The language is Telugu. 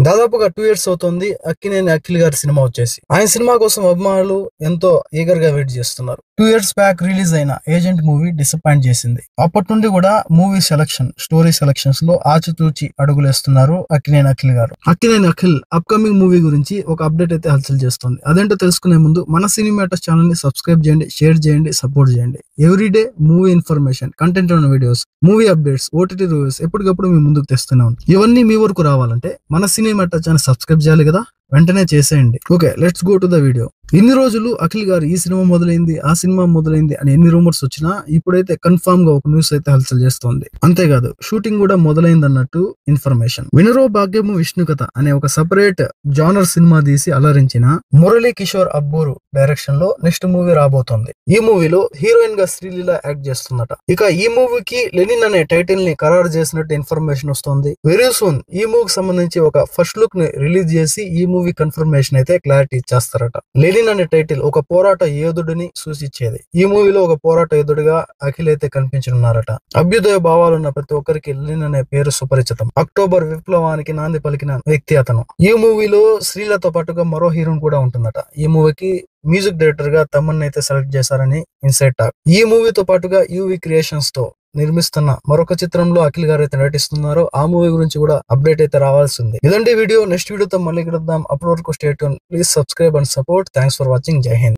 దాదాపుగా 2 ఇయర్స్ అవుతుంది అక్కినేని అఖిల్ గారి సినిమా వచ్చేసి. ఆయన సినిమా కోసం అభిమానులు ఎంతో ఈగర్ గా వెయిట్ చేస్తున్నారు. 2 ఇయర్స్ బ్యాక్ రిలీజ్ అయిన ఏజెంట్ మూవీ డిసప్పాయింట్ చేసింది. అప్పటి నుండి కూడా మూవీ సెలక్షన్, స్టోరీ సెలక్షన్స్ లో ఆచితూచి అడుగులేస్తున్నారు అక్కినేని అఖిల్ గారు. అక్కినేని అఖిల్ అప్కమింగ్ మూవీ గురించి ఒక అప్డేట్ అయితే హల్చల్ చేస్తుంది. అదేంటో తెలుసుకునే ముందు మన సినిమాటస్ ఛానల్ ని సబ్స్క్రైబ్ చేయండి, షేర్ చేయండి, సపోర్ట్ చేయండి. ఎవ్రీడే మూవీ ఇన్ఫర్మేషన్, కంటెంట్ ఉన్న videos, movie updates, OTT reviews ఎప్పటికప్పుడు మీ ముందుకు తెస్తూనే ఉంటాం. ఇవన్నీ మీ వరకు రావాలంటే మన సినిమాటస్ ఛానల్ సబ్స్క్రైబ్ చేయాలి కదా, వెంటనే చేసేయండి. Okay, let's go to the video. ఇన్ని రోజులు అఖిల్ గారు ఈ సినిమా మొదలైంది, ఆ సినిమా మొదలైంది అని ఎన్ని రూమర్స్ వచ్చినా ఇప్పుడైతే కన్ఫర్మ్ గా ఒక న్యూస్ అయితే హల్చల్ చేస్తోంది. అంతేకాదు షూటింగ్ కూడా మొదలైంది అన్నట్టు ఇన్ఫర్మేషన్. వినరో భాగ్యము విష్ణు కథ అనే ఒక సెపరేట్ జానర్ సినిమా తీసి అలరించిన మురళీ కిషోర్ అబ్బూరు డైరెక్షన్ లో నెక్స్ట్ మూవీ రాబోతోంది. ఈ మూవీలో హీరోయిన్ గా శ్రీలీల యాక్ట్ చేస్తుందట. ఇక ఈ మూవీకి లెనిన్ అనే టైటిల్ ని ఖరారు చేసినట్టు ఇన్ఫర్మేషన్ వస్తోంది. వెరీ సూన్ ఈ మూవీకి సంబంధించి ఒక ఫస్ట్ లుక్ ని రిలీజ్ చేసి ఈ మూవీ కన్ఫర్మేషన్ అయితే క్లారిటీ ఇచ్చేస్తారట. లెనిన్ అనే టైటిల్ ఒక పోరాట యోధుడిని సూచించేది. ఈ మూవీలో ఒక పోరాట యోధుడిగా అఖిల్ అయితే కనిపించనున్నారట. అభ్యుదయ భావాలున్న ప్రతి ఒక్కరికి లెనిన్ అనే పేరు సుపరిచితం. అక్టోబర్ విప్లవానికి నాంది పలికిన వ్యక్తి అతను. ఈ మూవీలో శ్రీలతో పాటుగా మరో హీరోయిన్ కూడా ఉంటుందట. ఈ మూవీకి మ్యూజిక్ డైరెక్టర్ గా తమన్ అయితే సెలెక్ట్ చేశారని ఇన్సైడ్ టాక్. ఈ మూవీతో పాటుగా యూవి క్రియేషన్స్ తో నిర్మిస్తున్న మరొక చిత్రంలో అఖిల్ గారు అయితే నటిస్తున్నారో ఆ మూవీ గురించి కూడా అప్డేట్ అయితే రావాల్సింది. ఇదండి వీడియో. నెక్స్ట్ వీడియోతో మళ్ళీ కలుద్దాం. అప్పటి వరకు stay tune. Please subscribe and support. Thanks for watching. జై హింద్.